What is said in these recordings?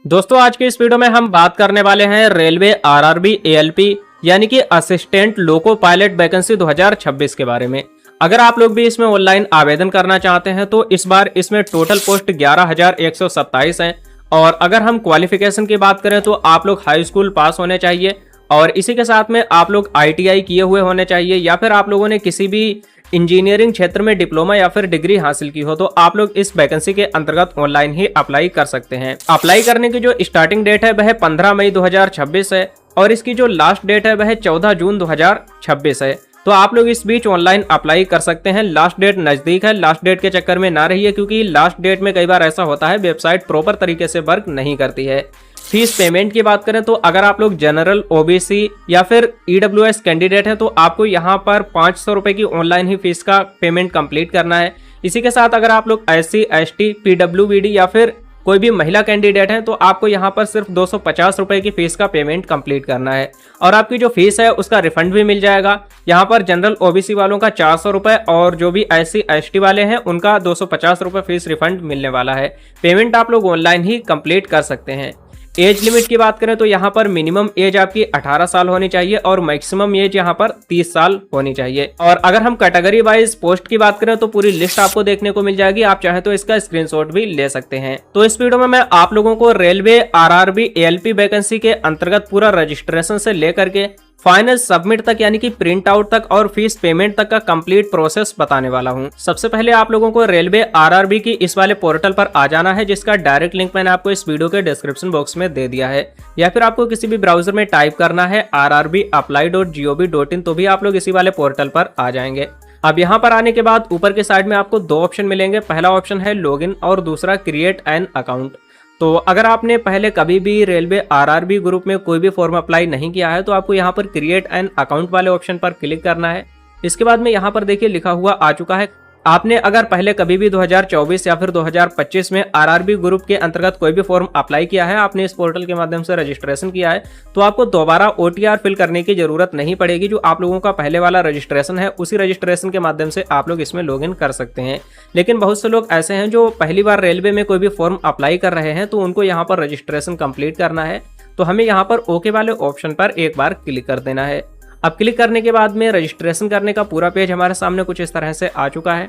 दोस्तों आज के इस वीडियो में हम बात करने वाले हैं रेलवे आरआरबी एएलपी यानी कि असिस्टेंट लोको पायलट वैकेंसी 2026 के बारे में। अगर आप लोग भी इसमें ऑनलाइन आवेदन करना चाहते हैं तो इस बार इसमें टोटल पोस्ट 11,127 हैं। और अगर हम क्वालिफिकेशन की बात करें तो आप लोग हाई स्कूल पास होने चाहिए और इसी के साथ में आप लोग आईटीआई किए हुए होने चाहिए या फिर आप लोगों ने किसी भी इंजीनियरिंग क्षेत्र में डिप्लोमा या फिर डिग्री हासिल की हो तो आप लोग इस वैकेंसी के अंतर्गत ऑनलाइन ही अप्लाई कर सकते हैं। अप्लाई करने की जो स्टार्टिंग डेट है वह 15 मई 2026 है और इसकी जो लास्ट डेट है वह 14 जून 2026 है। तो आप लोग इस बीच ऑनलाइन अप्लाई कर सकते हैं। लास्ट डेट नजदीक है, लास्ट डेट के चक्कर में ना रहिए क्योंकि लास्ट डेट में कई बार ऐसा होता है वेबसाइट प्रॉपर तरीके से वर्क नहीं करती है। फीस पेमेंट की बात करें तो अगर आप लोग जनरल ओबीसी या फिर ईडब्ल्यूएस कैंडिडेट हैं तो आपको यहाँ पर 500 रुपए की ऑनलाइन ही फीस का पेमेंट कंप्लीट करना है। इसी के साथ अगर आप लोग एससी एसटी पीडब्ल्यूबीडी या फिर कोई भी महिला कैंडिडेट है तो आपको यहाँ पर सिर्फ 250 रुपए की फीस का पेमेंट कंप्लीट करना है और आपकी जो फीस है उसका रिफंड भी मिल जाएगा। यहाँ पर जनरल ओबीसी वालों का 400 रुपए और जो भी एससी एसटी वाले हैं उनका 250 रुपए फीस रिफंड मिलने वाला है। पेमेंट आप लोग ऑनलाइन ही कंप्लीट कर सकते हैं। एज लिमिट की बात करें तो यहाँ पर मिनिमम एज आपकी 18 साल होनी चाहिए और मैक्सिमम एज यहाँ पर 30 साल होनी चाहिए। और अगर हम कैटेगरी वाइज पोस्ट की बात करें तो पूरी लिस्ट आपको देखने को मिल जाएगी, आप चाहे तो इसका स्क्रीनशॉट भी ले सकते हैं। तो इस वीडियो में मैं आप लोगों को रेलवे आरआरबी एएलपी वैकेंसी के अंतर्गत पूरा रजिस्ट्रेशन से लेकर के फाइनल सबमिट तक यानी कि प्रिंट आउट तक और फीस पेमेंट तक का कंप्लीट प्रोसेस बताने वाला हूं। सबसे पहले आप लोगों को रेलवे आरआरबी की इस वाले पोर्टल पर आ जाना है जिसका डायरेक्ट लिंक मैंने आपको इस वीडियो के डिस्क्रिप्शन बॉक्स में दे दिया है, या फिर आपको किसी भी ब्राउजर में टाइप करना है rrbapply.gov.in तो भी आप लोग इसी वाले पोर्टल पर आ जाएंगे। अब यहाँ पर आने के बाद ऊपर के साइड में आपको दो ऑप्शन मिलेंगे। पहला ऑप्शन है लॉगिन और दूसरा क्रिएट एन अकाउंट। तो अगर आपने पहले कभी भी रेलवे आरआरबी ग्रुप में कोई भी फॉर्म अप्लाई नहीं किया है तो आपको यहाँ पर क्रिएट एन अकाउंट वाले ऑप्शन पर क्लिक करना है। इसके बाद में यहाँ पर देखिए लिखा हुआ आ चुका है, आपने अगर पहले कभी भी 2024 या फिर 2025 में आरआरबी ग्रुप के अंतर्गत कोई भी फॉर्म अप्लाई किया है, आपने इस पोर्टल के माध्यम से रजिस्ट्रेशन किया है तो आपको दोबारा ओटीआर फिल करने की जरूरत नहीं पड़ेगी। जो आप लोगों का पहले वाला रजिस्ट्रेशन है उसी रजिस्ट्रेशन के माध्यम से आप लोग इसमें लॉगिन कर सकते हैं। लेकिन बहुत से लोग ऐसे हैं जो पहली बार रेलवे में कोई भी फॉर्म अप्लाई कर रहे हैं तो उनको यहाँ पर रजिस्ट्रेशन कंप्लीट करना है, तो हमें यहाँ पर ओके वाले ऑप्शन पर एक बार क्लिक कर देना है। अब क्लिक करने के बाद में रजिस्ट्रेशन करने का पूरा पेज हमारे सामने कुछ इस तरह से आ चुका है।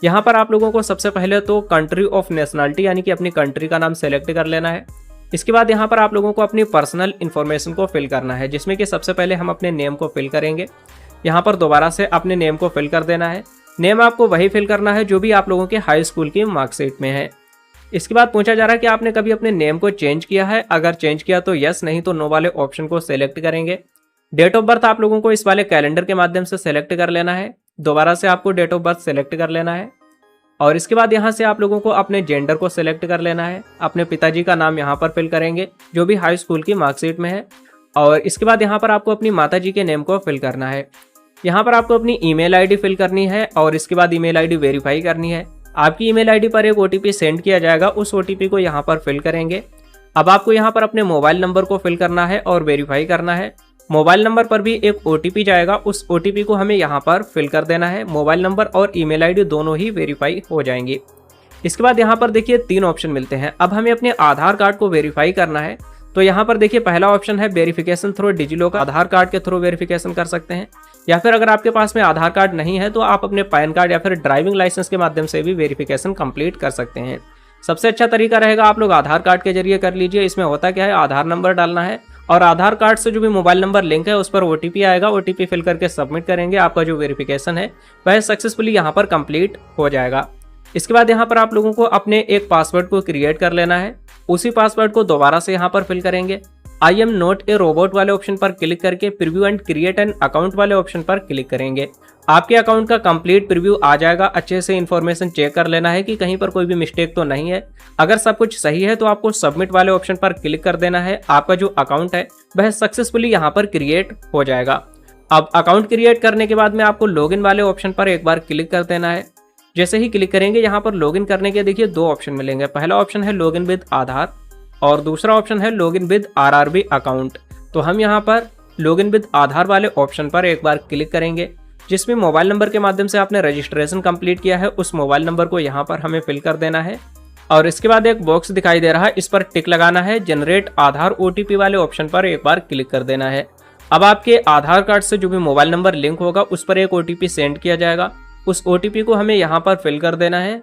यहाँ पर आप लोगों को सबसे पहले तो कंट्री ऑफ नेशनलिटी यानी कि अपनी कंट्री का नाम सेलेक्ट कर लेना है। इसके बाद यहाँ पर आप लोगों को अपनी पर्सनल इन्फॉर्मेशन को फिल करना है जिसमें कि सबसे पहले हम अपने नेम को फिल करेंगे। यहाँ पर दोबारा से अपने नेम को फिल कर देना है। नेम आपको वही फिल करना है जो भी आप लोगों के हाई स्कूल की मार्कशीट में है। इसके बाद पूछा जा रहा है कि आपने कभी अपने नेम को चेंज किया है, अगर चेंज किया तो यस, नहीं तो नो वाले ऑप्शन को सिलेक्ट करेंगे। डेट ऑफ बर्थ आप लोगों को इस वाले कैलेंडर के माध्यम से सेलेक्ट कर लेना है। दोबारा से आपको डेट ऑफ बर्थ सेलेक्ट कर लेना है और इसके बाद यहाँ से आप लोगों को अपने जेंडर को सिलेक्ट कर लेना है। अपने पिताजी का नाम यहाँ पर फिल करेंगे जो भी हाई स्कूल की मार्कशीट में है और इसके बाद यहाँ पर आपको अपनी माताजी के नेम को फिल करना है। यहाँ पर आपको अपनी ईमेल आईडी फिल करनी है और इसके बाद ईमेल आईडी वेरीफाई करनी है। आपकी ईमेल आईडी पर एक ओटीपी सेंड किया जाएगा, उस ओटीपी को यहाँ पर फिल करेंगे। अब आपको यहाँ पर अपने मोबाइल नंबर को फिल करना है और वेरीफाई करना है। मोबाइल नंबर पर भी एक ओटीपी जाएगा, उस ओटीपी को हमें यहाँ पर फिल कर देना है। मोबाइल नंबर और ईमेल आईडी दोनों ही वेरीफाई हो जाएंगी। इसके बाद यहाँ पर देखिए 3 ऑप्शन मिलते हैं। अब हमें अपने आधार कार्ड को वेरीफाई करना है तो यहाँ पर देखिए पहला ऑप्शन है वेरिफिकेशन थ्रू डिजिलॉकर। आधार कार्ड के थ्रू वेरिफिकेशन कर सकते हैं या फिर अगर आपके पास में आधार कार्ड नहीं है तो आप अपने पैन कार्ड या फिर ड्राइविंग लाइसेंस के माध्यम से भी वेरिफिकेशन कंप्लीट कर सकते हैं। सबसे अच्छा तरीका रहेगा आप लोग आधार कार्ड के जरिए कर लीजिए। इसमें होता क्या है, आधार नंबर डालना है और आधार कार्ड से जो भी मोबाइल नंबर लिंक है उस पर ओटीपी आएगा। ओटीपी फिल करके सबमिट करेंगे, आपका जो वेरिफिकेशन है वह सक्सेसफुली यहाँ पर कंप्लीट हो जाएगा। इसके बाद यहाँ पर आप लोगों को अपने एक पासवर्ड को क्रिएट कर लेना है। उसी पासवर्ड को दोबारा से यहाँ पर फिल करेंगे। I am not a robot वाले ऑप्शन पर क्लिक करके preview and create an account वाले ऑप्शन पर क्लिक करेंगे। आपके अकाउंट का कंप्लीट प्रीव्यू आ जाएगा। अच्छे से इन्फॉर्मेशन चेक कर लेना है कि कहीं पर कोई भी मिस्टेक तो नहीं है। अगर सब कुछ सही है तो आपको सबमिट वाले ऑप्शन पर क्लिक कर देना है। आपका जो अकाउंट है वह सक्सेसफुली यहाँ पर क्रिएट हो जाएगा। अब अकाउंट क्रिएट करने के बाद में आपको लॉगिन वाले ऑप्शन पर एक बार क्लिक कर देना है। जैसे ही क्लिक करेंगे यहाँ पर लॉगिन करने के देखिए 2 ऑप्शन मिलेंगे। पहला ऑप्शन है लॉगिन विद आधार और दूसरा ऑप्शन है लॉगिन विद आरआरबी अकाउंट। तो हम यहाँ पर लॉगिन विद आधार वाले ऑप्शन पर एक बार क्लिक करेंगे। जिसमें मोबाइल नंबर के माध्यम से आपने रजिस्ट्रेशन कंप्लीट किया है उस मोबाइल नंबर को यहाँ पर हमें फिल कर देना है और इसके बाद एक बॉक्स दिखाई दे रहा है, इस पर टिक लगाना है। जनरेट आधार OTP वाले ऑप्शन पर एक बार क्लिक कर देना है। अब आपके आधार कार्ड से जो भी मोबाइल नंबर लिंक होगा उस पर एक OTP सेंड किया जाएगा। उस OTP को हमें यहाँ पर फिल कर देना है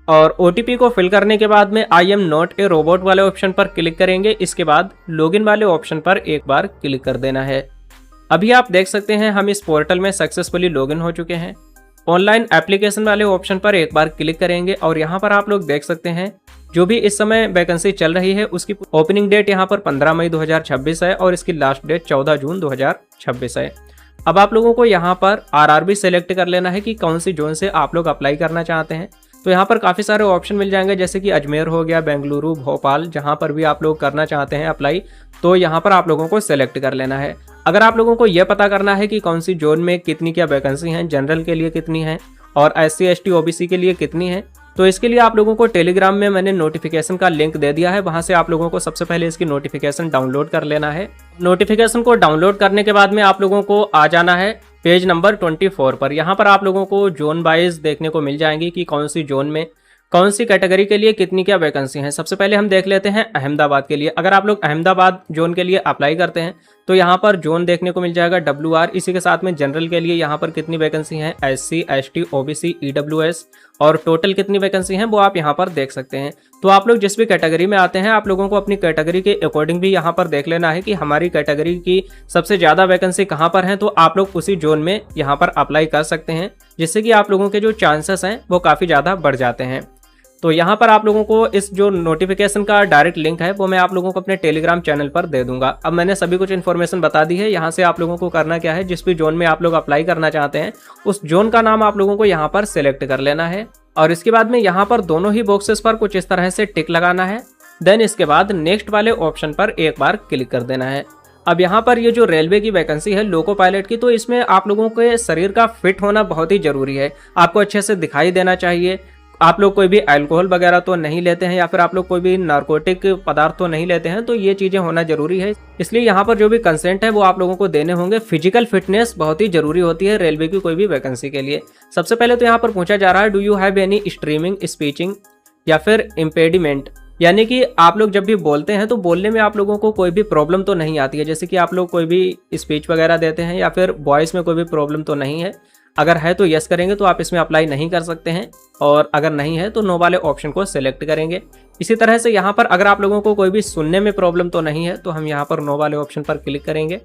और OTP को फिल करने के बाद में I am not a robot वाले ऑप्शन पर क्लिक करेंगे। इसके बाद लॉगिन वाले ऑप्शन पर एक बार क्लिक कर देना है। अभी आप देख सकते हैं हम इस पोर्टल में सक्सेसफुली लॉगिन हो चुके हैं। ऑनलाइन एप्लीकेशन वाले ऑप्शन पर एक बार क्लिक करेंगे और यहाँ पर आप लोग देख सकते हैं जो भी इस समय वैकेंसी चल रही है उसकी ओपनिंग डेट यहाँ पर 15 मई 2026 है और इसकी लास्ट डेट 14 जून 2026 है। अब आप लोगों को यहाँ पर RRB सेलेक्ट कर लेना है कि कौन सी जोन से आप लोग अप्लाई करना चाहते हैं। तो यहाँ पर काफ़ी सारे ऑप्शन मिल जाएंगे जैसे कि अजमेर हो गया, बेंगलुरु, भोपाल, जहाँ पर भी आप लोग करना चाहते हैं अप्लाई तो यहाँ पर आप लोगों को सेलेक्ट कर लेना है। अगर आप लोगों को यह पता करना है कि कौन सी जोन में कितनी क्या वैकेंसी हैं, जनरल के लिए कितनी है और SC ST OBC के लिए कितनी है, तो इसके लिए आप लोगों को टेलीग्राम में मैंने नोटिफिकेशन का लिंक दे दिया है। वहां से आप लोगों को सबसे पहले इसकी नोटिफिकेशन डाउनलोड कर लेना है। नोटिफिकेशन को डाउनलोड करने के बाद में आप लोगों को आ जाना है पेज नंबर 24 पर। यहाँ पर आप लोगों को जोन वाइज देखने को मिल जाएंगी कि कौन सी जोन में कौन सी कैटेगरी के लिए कितनी क्या वैकेंसी है। सबसे पहले हम देख लेते हैं अहमदाबाद के लिए। अगर आप लोग अहमदाबाद जोन के लिए अप्लाई करते हैं तो यहाँ पर जोन देखने को मिल जाएगा WR। इसी के साथ में जनरल के लिए यहाँ पर कितनी वैकेंसी है, SC ST OBC EWS और टोटल कितनी वैकेंसी है वो आप यहाँ पर देख सकते हैं। तो आप लोग जिस भी कैटेगरी में आते हैं आप लोगों को अपनी कैटेगरी के अकॉर्डिंग भी यहाँ पर देख लेना है कि हमारी कैटेगरी की सबसे ज़्यादा वैकेंसी कहाँ पर है, तो आप लोग उसी जोन में यहाँ पर अप्लाई कर सकते हैं, जिससे कि आप लोगों के जो चांसेस हैं वो काफ़ी ज़्यादा बढ़ जाते हैं। तो यहाँ पर आप लोगों को इस जो नोटिफिकेशन का डायरेक्ट लिंक है वो मैं आप लोगों को अपने टेलीग्राम चैनल पर दे दूंगा। अब मैंने सभी कुछ इन्फॉर्मेशन बता दी है। यहाँ से आप लोगों को करना क्या है, जिस भी जोन में आप लोग अप्लाई करना चाहते हैं उस जोन का नाम आप लोगों को यहाँ पर सिलेक्ट कर लेना है और इसके बाद में यहाँ पर दोनों ही बॉक्सेस पर कुछ इस तरह से टिक लगाना है। देन इसके बाद नेक्स्ट वाले ऑप्शन पर एक बार क्लिक कर देना है। अब यहाँ पर ये जो रेलवे की वैकेंसी है लोको पायलट की, तो इसमें आप लोगों के शरीर का फिट होना बहुत ही जरूरी है। आपको अच्छे से दिखाई देना चाहिए, आप लोग कोई भी अल्कोहल वगैरह तो नहीं लेते हैं या फिर आप लोग कोई भी नार्कोटिक पदार्थ तो नहीं लेते हैं, तो ये चीजें होना जरूरी है। इसलिए यहाँ पर जो भी कंसेंट है वो आप लोगों को देने होंगे। फिजिकल फिटनेस बहुत ही जरूरी होती है रेलवे की कोई भी वैकेंसी के लिए। सबसे पहले तो यहाँ पर पूछा जा रहा है do you have any streaming speeching या फिर इम्पेडिमेंट, यानी कि आप लोग जब भी बोलते हैं तो बोलने में आप लोगों को कोई भी प्रॉब्लम तो नहीं आती है, जैसे कि आप लोग कोई भी स्पीच वगैरह देते हैं या फिर वॉइस में कोई भी प्रॉब्लम तो नहीं है। अगर है तो यस करेंगे तो आप इसमें अप्लाई नहीं कर सकते हैं और अगर नहीं है तो नो वाले ऑप्शन को सिलेक्ट करेंगे। इसी तरह से यहाँ पर अगर आप लोगों को कोई भी सुनने में प्रॉब्लम तो नहीं है तो हम यहाँ पर नो वाले ऑप्शन पर क्लिक करेंगे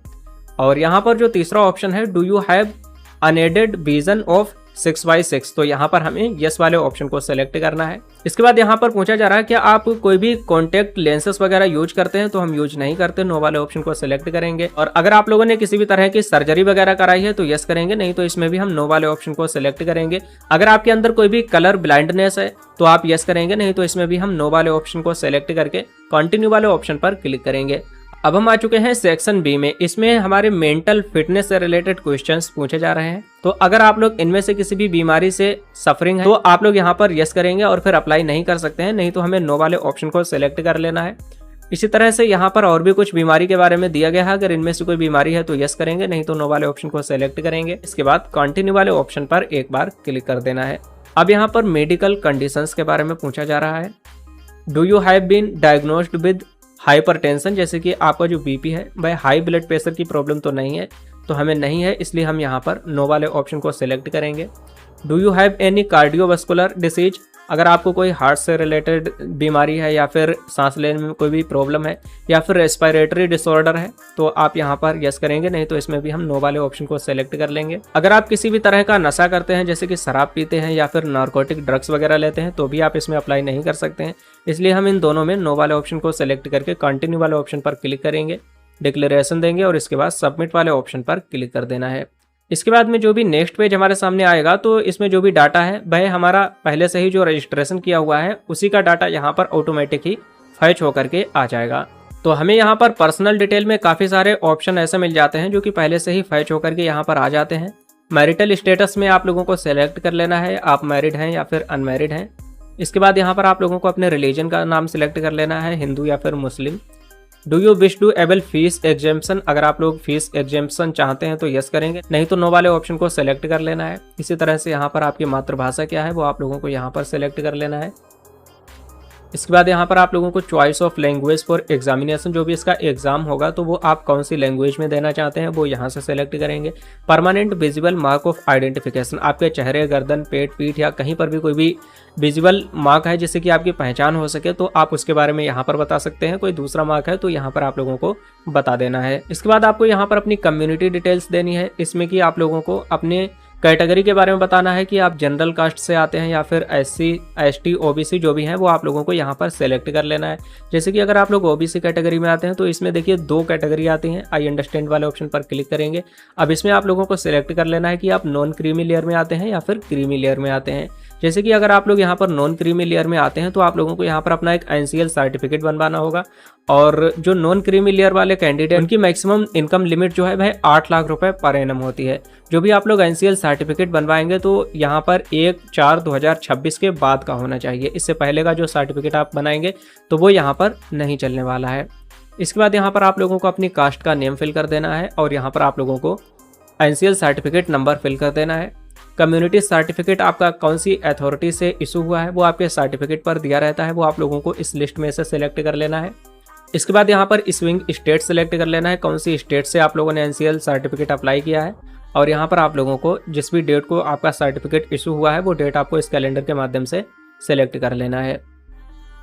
और यहाँ पर जो तीसरा ऑप्शन है do you have unaided vision of 6x6, तो यहाँ पर हमें यस वाले ऑप्शन को सिलेक्ट करना है। इसके बाद यहाँ पर पूछा जा रहा है कि आप कोई भी कॉन्टेक्ट लेंसेस वगैरह यूज करते हैं, तो हम यूज नहीं करते, नो वाले ऑप्शन को सिलेक्ट करेंगे। और अगर आप लोगों ने किसी भी तरह की सर्जरी वगैरह कराई है तो यस करेंगे, नहीं तो इसमें भी हम नो वाले ऑप्शन को सिलेक्ट करेंगे। अगर आपके अंदर कोई भी कलर ब्लाइंडनेस है तो आप यस करेंगे, नहीं तो इसमें भी हम नो वाले ऑप्शन को सिलेक्ट करके कंटिन्यू वाले ऑप्शन पर क्लिक करेंगे। अब हम आ चुके हैं सेक्शन बी में। इसमें हमारे मेंटल फिटनेस से रिलेटेड क्वेश्चंस पूछे जा रहे हैं। तो अगर आप लोग इनमें से किसी भी बीमारी से सफरिंग है तो आप लोग यहाँ पर यस करेंगे और फिर अप्लाई नहीं कर सकते हैं, नहीं तो हमें नो वाले ऑप्शन को सिलेक्ट कर लेना है। इसी तरह से यहाँ पर और भी कुछ बीमारी के बारे में दिया गया है, अगर इनमें से कोई बीमारी है तो यस करेंगे, नहीं तो नो वाले ऑप्शन को सिलेक्ट करेंगे। इसके बाद कंटिन्यू वाले ऑप्शन पर एक बार क्लिक कर देना है। अब यहाँ पर मेडिकल कंडीशंस के बारे में पूछा जा रहा है। Do you have been diagnosed with hypertension, जैसे कि आपका जो बीपी है वह हाई ब्लड प्रेशर की प्रॉब्लम तो नहीं है, तो हमें नहीं है, इसलिए हम यहाँ पर नो वाले ऑप्शन को सिलेक्ट करेंगे। Do you have any cardiovascular disease, अगर आपको कोई हार्ट से रिलेटेड बीमारी है या फिर सांस लेने में कोई भी प्रॉब्लम है या फिर रेस्पिरेटरी डिसऑर्डर है तो आप यहाँ पर यस करेंगे, नहीं तो इसमें भी हम नो वाले ऑप्शन को सिलेक्ट कर लेंगे। अगर आप किसी भी तरह का नशा करते हैं, जैसे कि शराब पीते हैं या फिर नार्कोटिक ड्रग्स वगैरह लेते हैं, तो भी आप इसमें अप्लाई नहीं कर सकते हैं, इसलिए हम इन दोनों में नो वाले ऑप्शन को सिलेक्ट करके कंटिन्यू वाले ऑप्शन पर क्लिक करेंगे, डिक्लेरेशन देंगे और इसके बाद सबमिट वाले ऑप्शन पर क्लिक कर देना है। इसके बाद में जो भी नेक्स्ट पेज हमारे सामने आएगा तो इसमें जो भी डाटा है वह हमारा पहले से ही जो रजिस्ट्रेशन किया हुआ है उसी का डाटा यहाँ पर ऑटोमेटिक ही फैच होकर के आ जाएगा। तो हमें यहाँ पर पर्सनल डिटेल में काफ़ी सारे ऑप्शन ऐसे मिल जाते हैं जो कि पहले से ही फैच होकर के यहाँ पर आ जाते हैं। मैरिटल स्टेटस में आप लोगों को सेलेक्ट कर लेना है, आप मैरिड हैं या फिर अनमैरिड हैं। इसके बाद यहाँ पर आप लोगों को अपने रिलीजन का नाम सिलेक्ट कर लेना है, हिंदू या फिर मुस्लिम। Do you wish to able fees exemption, अगर आप लोग फीस एग्जेम्पशन चाहते हैं तो यस करेंगे, नहीं तो नो वाले ऑप्शन को सिलेक्ट कर लेना है। इसी तरह से यहाँ पर आपकी मातृभाषा क्या है वो आप लोगों को यहाँ पर सिलेक्ट कर लेना है। इसके बाद यहाँ पर आप लोगों को choice of language for examination, जो भी इसका एग्जाम होगा तो वो आप कौन सी लैंग्वेज में देना चाहते हैं वो यहाँ से सेलेक्ट करेंगे। Permanent visible mark of identification, आपके चेहरे, गर्दन, पेट, पीठ या कहीं पर भी कोई भी विजिबल मार्क है जिससे कि आपकी पहचान हो सके तो आप उसके बारे में यहाँ पर बता सकते हैं। कोई दूसरा मार्क है तो यहाँ पर आप लोगों को बता देना है। इसके बाद आपको यहाँ पर अपनी कम्युनिटी डिटेल्स देनी है, इसमें कि आप लोगों को अपने कैटेगरी के बारे में बताना है कि आप जनरल कास्ट से आते हैं या फिर SC ST OBC जो भी हैं वो आप लोगों को यहाँ पर सेलेक्ट कर लेना है। जैसे कि अगर आप लोग OBC कैटेगरी में आते हैं तो इसमें देखिए 2 कैटेगरी आती हैं। आई अंडरस्टैंड वाले ऑप्शन पर क्लिक करेंगे। अब इसमें आप लोगों को सिलेक्ट कर लेना है कि आप नॉन क्रीमी लेयर में आते हैं या फिर क्रीमी लेयर में आते हैं। जैसे कि अगर आप लोग यहाँ पर नॉन क्रीमी लेयर में आते हैं तो आप लोगों को यहाँ पर अपना एक NCL सर्टिफिकेट बनवाना होगा, और जो नॉन क्रीमी लेयर वाले कैंडिडेट उनकी मैक्सिमम इनकम लिमिट जो है वह 8 लाख रुपए पर एनम होती है। जो भी आप लोग NCL सर्टिफिकेट बनवाएंगे तो यहाँ पर 1/4/2026 के बाद का होना चाहिए। इससे पहले का जो सर्टिफिकेट आप बनाएंगे तो वो यहाँ पर नहीं चलने वाला है। इसके बाद यहाँ पर आप लोगों को अपनी कास्ट का नेम फिल कर देना है और यहाँ पर आप लोगों को NCL सर्टिफिकेट नंबर फिल कर देना है। कम्युनिटी सर्टिफिकेट आपका कौन सी अथॉरिटी से इशू हुआ है वो आपके सर्टिफिकेट पर दिया रहता है, वो आप लोगों को इस लिस्ट में से सिलेक्ट कर लेना है। इसके बाद यहाँ पर स्विंग स्टेट सेलेक्ट कर लेना है, कौन सी स्टेट से आप लोगों ने NCL सर्टिफिकेट अप्लाई किया है, और यहाँ पर आप लोगों को जिस भी डेट को आपका सर्टिफिकेट इशू हुआ है वो डेट आपको इस कैलेंडर के माध्यम से सेलेक्ट कर लेना है।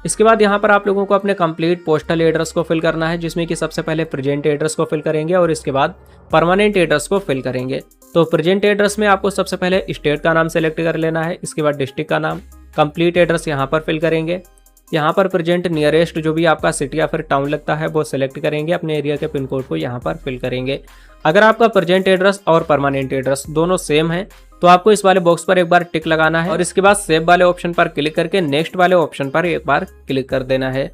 इसके बाद यहाँ पर आप लोगों को अपने कंप्लीट पोस्टल एड्रेस को फिल करना है, जिसमें कि सबसे पहले प्रेजेंट एड्रेस को फिल करेंगे और इसके बाद परमानेंट एड्रेस को फिल करेंगे। तो प्रेजेंट एड्रेस में आपको सबसे पहले स्टेट का नाम सेलेक्ट कर लेना है, इसके बाद डिस्ट्रिक्ट का नाम, कंप्लीट एड्रेस यहाँ पर फिल करेंगे। यहाँ पर प्रेजेंट नियरेस्ट जो भी आपका सिटी या फिर टाउन लगता है वो सिलेक्ट करेंगे, अपने एरिया के पिन कोड को यहाँ पर फिल करेंगे। अगर आपका प्रेजेंट एड्रेस और परमानेंट एड्रेस दोनों सेम है तो आपको इस वाले बॉक्स पर एक बार टिक लगाना है और इसके बाद सेव वाले ऑप्शन पर क्लिक करके नेक्स्ट वाले ऑप्शन पर एक बार क्लिक कर देना है।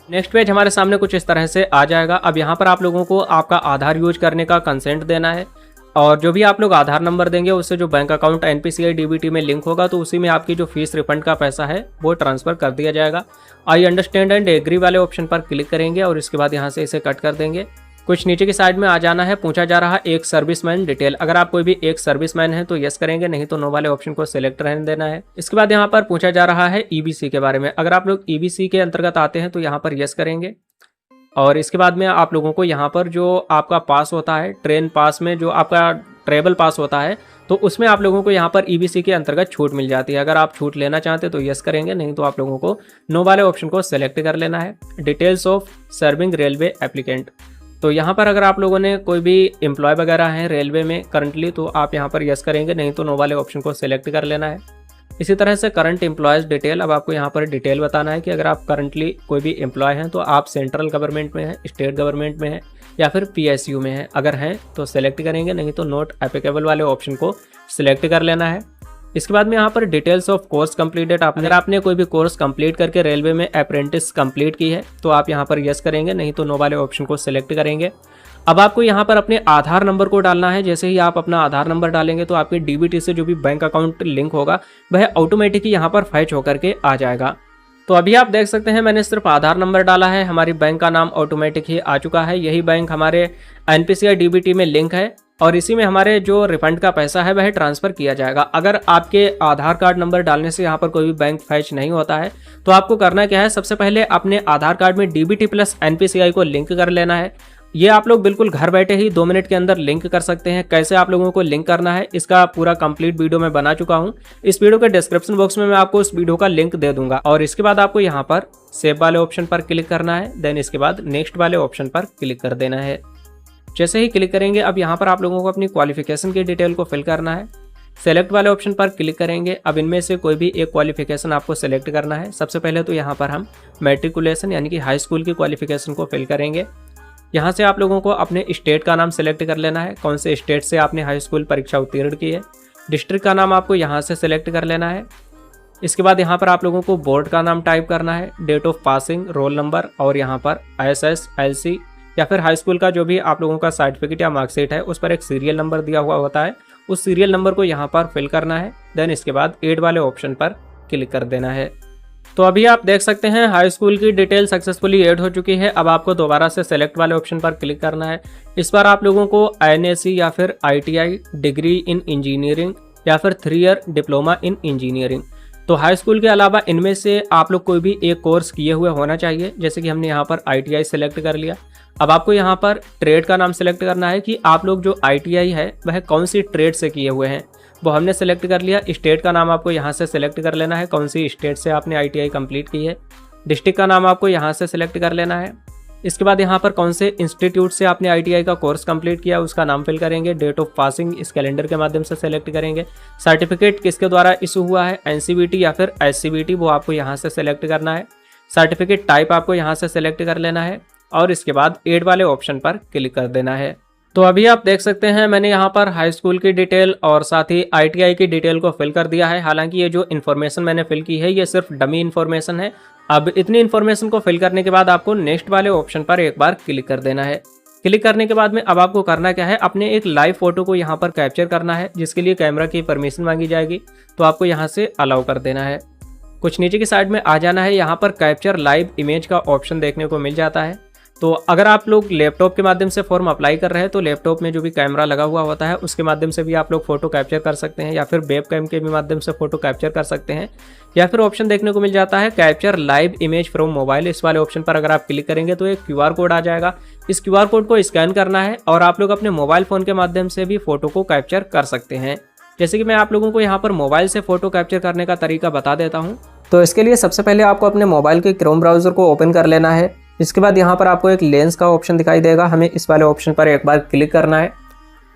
नेक्स्ट पेज हमारे सामने कुछ इस तरह से आ जाएगा। अब यहाँ पर आप लोगों को आपका आधार यूज करने का कंसेंट देना है, और जो भी आप लोग आधार नंबर देंगे उससे जो बैंक अकाउंट NPCI DBT में लिंक होगा तो उसी में आपकी जो फीस रिफंड का पैसा है वो ट्रांसफर कर दिया जाएगा। आई अंडरस्टैंड एंड एग्री वाले ऑप्शन पर क्लिक करेंगे और इसके बाद यहाँ से इसे कट कर देंगे। कुछ नीचे की साइड में आ जाना है। पूछा जा रहा है एक सर्विसमैन डिटेल, अगर आप कोई भी एक सर्विसमैन है तो यस करेंगे, नहीं तो नो वाले ऑप्शन को सिलेक्ट रहने देना है। इसके बाद यहाँ पर पूछा जा रहा है EBC के बारे में, अगर आप लोग EBC के अंतर्गत आते हैं तो यहाँ पर यस करेंगे, और इसके बाद में आप लोगों को यहाँ पर जो आपका पास होता है ट्रेन पास में, जो आपका ट्रेवल पास होता है तो उसमें आप लोगों को यहाँ पर EBC के अंतर्गत छूट मिल जाती है। अगर आप छूट लेना चाहते तो यस करेंगे, नहीं तो आप लोगों को नो वाले ऑप्शन को सिलेक्ट कर लेना है। Details of serving railway applicant, तो यहाँ पर अगर आप लोगों ने कोई भी एम्प्लॉय वगैरह हैं रेलवे में करंटली तो आप यहाँ पर यस करेंगे, नहीं तो नो वाले ऑप्शन को सिलेक्ट कर लेना है। इसी तरह से करंट एम्प्लॉयज़ डिटेल, अब आपको यहाँ पर डिटेल बताना है कि अगर आप करंटली कोई भी एम्प्लॉय हैं तो आप सेंट्रल गवर्नमेंट में हैं, स्टेट गवर्नमेंट में हैं या फिर PSU में हैं। अगर हैं तो सेलेक्ट करेंगे, नहीं तो नॉट एप्लीकेबल वाले ऑप्शन को सिलेक्ट कर लेना है। इसके बाद में यहाँ पर डिटेल्स ऑफ कोर्स कंप्लीटेड, अगर आपने कोई भी कोर्स कंप्लीट करके रेलवे में अप्रेंटिस कंप्लीट की है तो आप यहाँ पर यस करेंगे, नहीं तो नो वाले ऑप्शन को सिलेक्ट करेंगे। अब आपको यहाँ पर अपने आधार नंबर को डालना है। जैसे ही आप अपना आधार नंबर डालेंगे तो आपके DBT से जो भी बैंक अकाउंट लिंक होगा वह ऑटोमेटिक ही यहाँ पर फैच होकर के आ जाएगा। तो अभी आप देख सकते हैं मैंने सिर्फ आधार नंबर डाला है, हमारी बैंक का नाम ऑटोमेटिक ही आ चुका है। यही बैंक हमारे NPCI DBT में लिंक है और इसी में हमारे जो रिफंड का पैसा है वह ट्रांसफ़र किया जाएगा। अगर आपके आधार कार्ड नंबर डालने से यहाँ पर कोई भी बैंक फैच नहीं होता है तो आपको करना क्या है, सबसे पहले अपने आधार कार्ड में DBT प्लस NPCI को लिंक कर लेना है। ये आप लोग बिल्कुल घर बैठे ही 2 मिनट के अंदर लिंक कर सकते हैं। कैसे आप लोगों को लिंक करना है इसका पूरा कंप्लीट वीडियो मैं बना चुका हूँ। इस वीडियो के डिस्क्रिप्शन बॉक्स में मैं आपको उस वीडियो का लिंक दे दूंगा। और इसके बाद आपको यहाँ पर सेव वाले ऑप्शन पर क्लिक करना है, देन इसके बाद नेक्स्ट वाले ऑप्शन पर क्लिक कर देना है। जैसे ही क्लिक करेंगे अब यहाँ पर आप लोगों को अपनी क्वालिफिकेशन की डिटेल को फिल करना है। सेलेक्ट वाले ऑप्शन पर क्लिक करेंगे। अब इनमें से कोई भी एक क्वालिफिकेशन आपको सेलेक्ट करना है। सबसे पहले तो यहाँ पर हम मैट्रिकुलेशन यानी कि हाई स्कूल की क्वालिफिकेशन को फिल करेंगे। यहाँ से आप लोगों को अपने स्टेट का नाम सेलेक्ट कर लेना है, कौन से स्टेट से आपने हाई स्कूल परीक्षा उत्तीर्ण की है। डिस्ट्रिक्ट का नाम आपको यहाँ से सेलेक्ट कर लेना है। इसके बाद यहाँ पर आप लोगों को बोर्ड का नाम टाइप करना है, date of passing, roll number और यहाँ पर ISS, LC या फिर हाई स्कूल का जो भी आप लोगों का सर्टिफिकेट या मार्कशीट है उस पर एक सीरियल नंबर दिया हुआ होता है, उस सीरियल नंबर को यहाँ पर फिल करना है। देन इसके बाद ऐड वाले ऑप्शन पर क्लिक कर देना है। तो अभी आप देख सकते हैं हाई स्कूल की डिटेल सक्सेसफुली ऐड हो चुकी है। अब आपको दोबारा से सेलेक्ट वाले ऑप्शन पर क्लिक करना है। इस बार आप लोगों को NAC या फिर ITI डिग्री इन इंजीनियरिंग या फिर 3 ईयर डिप्लोमा इन इंजीनियरिंग तो हाई स्कूल के अलावा इनमें से आप लोग कोई भी एक कोर्स किए हुए होना चाहिए। जैसे कि हमने यहाँ पर ITI सेलेक्ट कर लिया। अब आपको यहाँ पर ट्रेड का नाम सेलेक्ट करना है कि आप लोग जो ITI है वह कौन सी ट्रेड से किए हुए हैं, वो हमने सेलेक्ट कर लिया। स्टेट का नाम आपको यहाँ से सेलेक्ट कर लेना है, कौन सी स्टेट से आपने ITI कंप्लीट की है। डिस्ट्रिक्ट का नाम आपको यहाँ से सेलेक्ट कर लेना है। इसके बाद यहाँ पर कौन से इंस्टीट्यूट से आपने ITI का कोर्स कंप्लीट किया उसका नाम फिल करेंगे। डेट ऑफ पासिंग इस कैलेंडर के माध्यम से सेलेक्ट करेंगे। सर्टिफिकेट किसके द्वारा इशू हुआ है, NCVT या फिर SCVT, वो आपको यहाँ से सेलेक्ट करना है। सर्टिफिकेट टाइप आपको यहाँ से सेलेक्ट कर लेना है और इसके बाद एड वाले ऑप्शन पर क्लिक कर देना है। तो अभी आप देख सकते हैं मैंने यहाँ पर हाई स्कूल की डिटेल और साथ ही ITI की डिटेल को फिल कर दिया है। हालांकि ये जो इन्फॉर्मेशन मैंने फिल की है ये सिर्फ डमी इन्फॉर्मेशन है। अब इतनी इन्फॉर्मेशन को फिल करने के बाद आपको नेक्स्ट वाले ऑप्शन पर एक बार क्लिक कर देना है। क्लिक करने के बाद में अब आपको करना क्या है, अपने एक लाइव फोटो को यहाँ पर कैप्चर करना है, जिसके लिए कैमरा की परमिशन मांगी जाएगी। तो आपको यहाँ से अलाउ कर देना है। कुछ नीचे की साइड में आ जाना है, यहाँ पर कैप्चर लाइव इमेज का ऑप्शन देखने को मिल जाता है। तो अगर आप लोग लैपटॉप के माध्यम से फॉर्म अप्लाई कर रहे हैं तो लैपटॉप में जो भी कैमरा लगा हुआ होता है उसके माध्यम से भी आप लोग फोटो कैप्चर कर सकते हैं, या फिर वेब कैम के भी माध्यम से फोटो कैप्चर कर सकते हैं। या फिर ऑप्शन देखने को मिल जाता है capture live image from mobile. इस वाले ऑप्शन पर अगर आप क्लिक करेंगे तो एक QR कोड आ जाएगा। इस QR कोड को स्कैन करना है और आप लोग अपने मोबाइल फ़ोन के माध्यम से भी फोटो को कैप्चर कर सकते हैं। जैसे कि मैं आप लोगों को यहाँ पर मोबाइल से फोटो कैप्चर करने का तरीका बता देता हूँ। तो इसके लिए सबसे पहले आपको अपने मोबाइल के क्रोम ब्राउज़र को ओपन कर लेना है। इसके बाद यहाँ पर आपको एक लेंस का ऑप्शन दिखाई देगा, हमें इस वाले ऑप्शन पर एक बार क्लिक करना है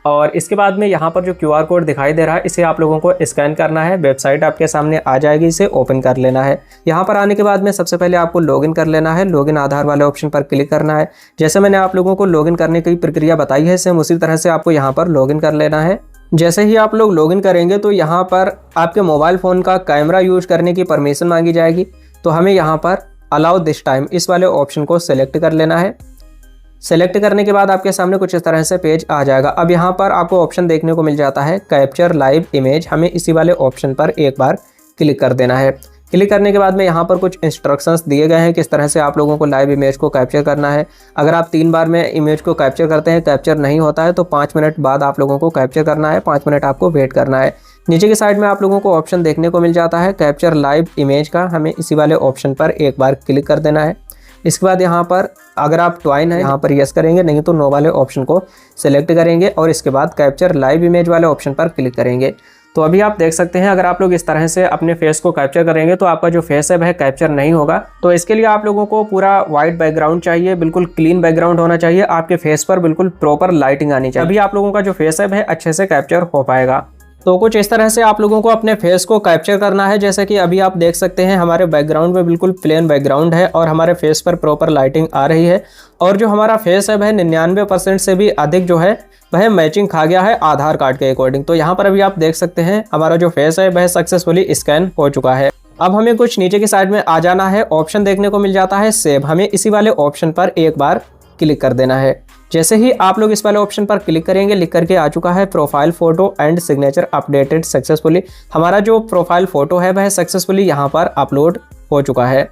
और इसके बाद में यहाँ पर जो QR कोड दिखाई दे रहा है इसे आप लोगों को स्कैन करना है। वेबसाइट आपके सामने आ जाएगी, इसे ओपन कर लेना है। यहाँ पर आने के बाद में सबसे पहले आपको लॉगिन कर लेना है। लॉगिन आधार वाले ऑप्शन पर क्लिक करना है। जैसे मैंने आप लोगों को लॉगिन करने की प्रक्रिया बताई है सेम उसी तरह से आपको यहाँ पर लॉगिन कर लेना है। जैसे ही आप लोग लॉगिन करेंगे तो यहाँ पर आपके मोबाइल फ़ोन का कैमरा यूज करने की परमिशन मांगी जाएगी। तो हमें यहाँ पर अलाउ दिस टाइम इस वाले ऑप्शन को सेलेक्ट कर लेना है। सेलेक्ट करने के बाद आपके सामने कुछ इस तरह से पेज आ जाएगा। अब यहाँ पर आपको ऑप्शन देखने को मिल जाता है कैप्चर लाइव इमेज, हमें इसी वाले ऑप्शन पर एक बार क्लिक कर देना है। क्लिक करने के बाद में यहाँ पर कुछ इंस्ट्रक्शंस दिए गए हैं किस तरह से आप लोगों को लाइव इमेज को कैप्चर करना है। अगर आप 3 बार में इमेज को कैप्चर करते हैं, कैप्चर नहीं होता है तो 5 मिनट बाद आप लोगों को कैप्चर करना है, 5 मिनट आपको वेट करना है। नीचे की साइड में आप लोगों को ऑप्शन देखने को मिल जाता है कैप्चर लाइव इमेज का, हमें इसी वाले ऑप्शन पर एक बार क्लिक कर देना है। इसके बाद यहाँ पर अगर आप ट्वाइन है यहाँ पर यस करेंगे, नहीं तो नो वाले ऑप्शन को सिलेक्ट करेंगे और इसके बाद कैप्चर लाइव इमेज वाले ऑप्शन पर क्लिक करेंगे। तो अभी आप देख सकते हैं अगर आप लोग इस तरह से अपने फेस को कैप्चर करेंगे तो आपका जो फेस है वह कैप्चर नहीं होगा। तो इसके लिए आप लोगों को पूरा वाइट बैकग्राउंड चाहिए, बिल्कुल क्लीन बैकग्राउंड होना चाहिए, आपके फेस पर बिल्कुल प्रॉपर लाइटिंग आनी चाहिए, अभी आप लोगों का जो फेस है वह अच्छे से कैप्चर हो पाएगा। तो कुछ इस तरह से आप लोगों को अपने फेस को कैप्चर करना है। जैसे कि अभी आप देख सकते हैं हमारे बैकग्राउंड में बिल्कुल प्लेन बैकग्राउंड है और हमारे फेस पर प्रॉपर लाइटिंग आ रही है और जो हमारा फेस है वह 99% से भी अधिक जो है वह मैचिंग खा गया है आधार कार्ड के अकॉर्डिंग। तो यहाँ पर अभी आप देख सकते हैं हमारा जो फेस है वह सक्सेसफुली स्कैन हो चुका है। अब हमें कुछ नीचे की साइड में आ जाना है, ऑप्शन देखने को मिल जाता है सेव, हमें इसी वाले ऑप्शन पर एक बार क्लिक कर देना है। जैसे ही आप लोग इस वाले ऑप्शन पर क्लिक करेंगे लिख करके आ चुका है profile photo and signature updated successfully. हमारा जो प्रोफाइल फोटो है वह सक्सेसफुली यहाँ पर अपलोड हो चुका है।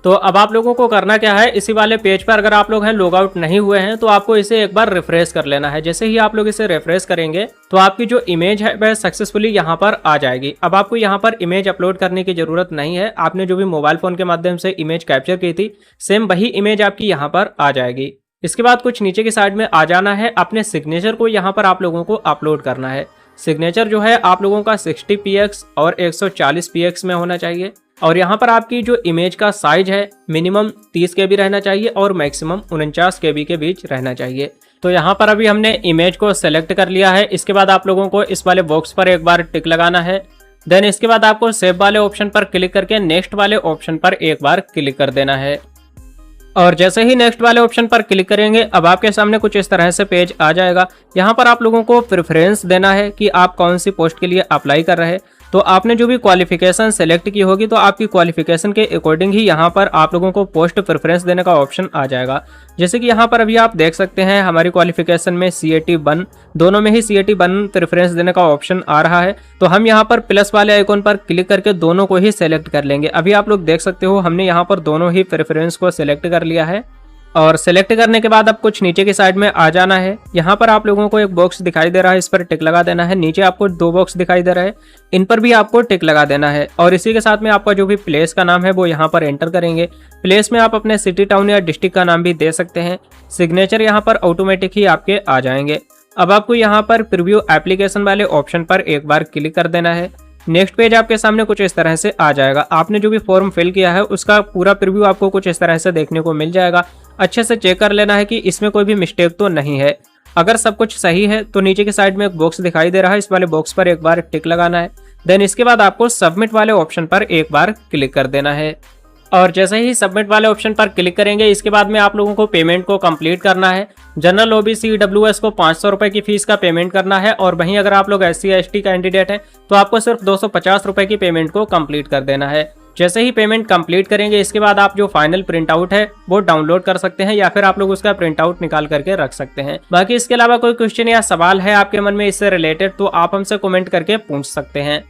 तो अब आप लोगों को करना क्या है, इसी वाले पेज पर अगर आप लोग हैं लॉग आउट नहीं हुए हैं तो आपको इसे एक बार रिफ्रेश कर लेना है। जैसे ही आप लोग इसे रिफ्रेश करेंगे तो आपकी जो इमेज है वह सक्सेसफुली यहाँ पर आ जाएगी। अब आपको यहाँ पर इमेज अपलोड करने की जरूरत नहीं है, आपने जो भी मोबाइल फोन के माध्यम से इमेज कैप्चर की थी सेम वही इमेज आपकी यहाँ पर आ जाएगी। इसके बाद कुछ नीचे की साइड में आ जाना है, अपने सिग्नेचर को यहाँ पर आप लोगों को अपलोड करना है। सिग्नेचर जो है आप लोगों का 60px और 140px में होना चाहिए और यहाँ पर आपकी जो इमेज का साइज है मिनिमम 30 KB रहना चाहिए और मैक्सिमम 49 KB के बीच रहना चाहिए। तो यहाँ पर अभी हमने इमेज को सेलेक्ट कर लिया है। इसके बाद आप लोगों को इस वाले बॉक्स पर एक बार टिक लगाना है। देन इसके बाद आपको सेव वाले ऑप्शन पर क्लिक करके नेक्स्ट वाले ऑप्शन पर एक बार क्लिक कर देना है और जैसे ही नेक्स्ट वाले ऑप्शन पर क्लिक करेंगे अब आपके सामने कुछ इस तरह से पेज आ जाएगा। यहाँ पर आप लोगों को प्रेफरेंस देना है कि आप कौन सी पोस्ट के लिए अप्लाई कर रहे हैं। तो आपने जो भी क्वालिफिकेशन सेलेक्ट की होगी तो आपकी क्वालिफिकेशन के अकॉर्डिंग ही यहाँ पर आप लोगों को पोस्ट प्रेफरेंस देने का ऑप्शन आ जाएगा। जैसे कि यहाँ पर अभी आप देख सकते हैं हमारी क्वालिफिकेशन में CAT 1 दोनों में ही CAT 1 प्रेफरेंस देने का ऑप्शन आ रहा है। तो हम यहाँ पर प्लस वाले आइकॉन पर क्लिक करके दोनों को ही सेलेक्ट कर लेंगे। अभी आप लोग देख सकते हो हमने यहाँ पर दोनों ही प्रेफरेंस को सेलेक्ट कर लिया है और सिलेक्ट करने के बाद अब कुछ नीचे की साइड में आ जाना है। यहाँ पर आप लोगों को एक बॉक्स दिखाई दे रहा है, इस पर टिक लगा देना है। नीचे आपको 2 बॉक्स दिखाई दे रहा है, इन पर भी आपको टिक लगा देना है। और इसी के साथ में आपका जो भी प्लेस का नाम है वो यहाँ पर एंटर करेंगे। प्लेस में आप अपने सिटी, टाउन या डिस्ट्रिक्ट का नाम भी दे सकते हैं। सिग्नेचर यहाँ पर ऑटोमेटिक ही आपके आ जाएंगे। अब आपको यहाँ पर प्रीव्यू एप्लीकेशन वाले ऑप्शन पर एक बार क्लिक कर देना है। नेक्स्ट पेज आपके सामने कुछ इस तरह से आ जाएगा। आपने जो भी फॉर्म फिल किया है उसका पूरा प्रीव्यू आपको कुछ इस तरह से देखने को मिल जाएगा। अच्छे से चेक कर लेना है कि इसमें कोई भी मिस्टेक तो नहीं है। अगर सब कुछ सही है तो नीचे की साइड में एक बॉक्स दिखाई दे रहा है, इस वाले बॉक्स पर एक बार टिक लगाना है। देन इसके बाद आपको सबमिट वाले ऑप्शन पर एक बार क्लिक कर देना है। और जैसे ही सबमिट वाले ऑप्शन पर क्लिक करेंगे इसके बाद में आप लोगों को पेमेंट को कंप्लीट करना है। जनरल ओबीसी ईडब्ल्यूएस को 500 रुपए की फीस का पेमेंट करना है और वहीं अगर आप लोग SC ST कैंडिडेट हैं तो आपको सिर्फ 250 रुपए की पेमेंट को कंप्लीट कर देना है। जैसे ही पेमेंट कंप्लीट करेंगे इसके बाद आप जो फाइनल प्रिंट आउट है वो डाउनलोड कर सकते हैं या फिर आप लोग उसका प्रिंट आउट निकाल करके रख सकते हैं। बाकी इसके अलावा कोई क्वेश्चन या सवाल है आपके मन में इससे रिलेटेड तो आप हमसे कमेंट करके पूछ सकते हैं।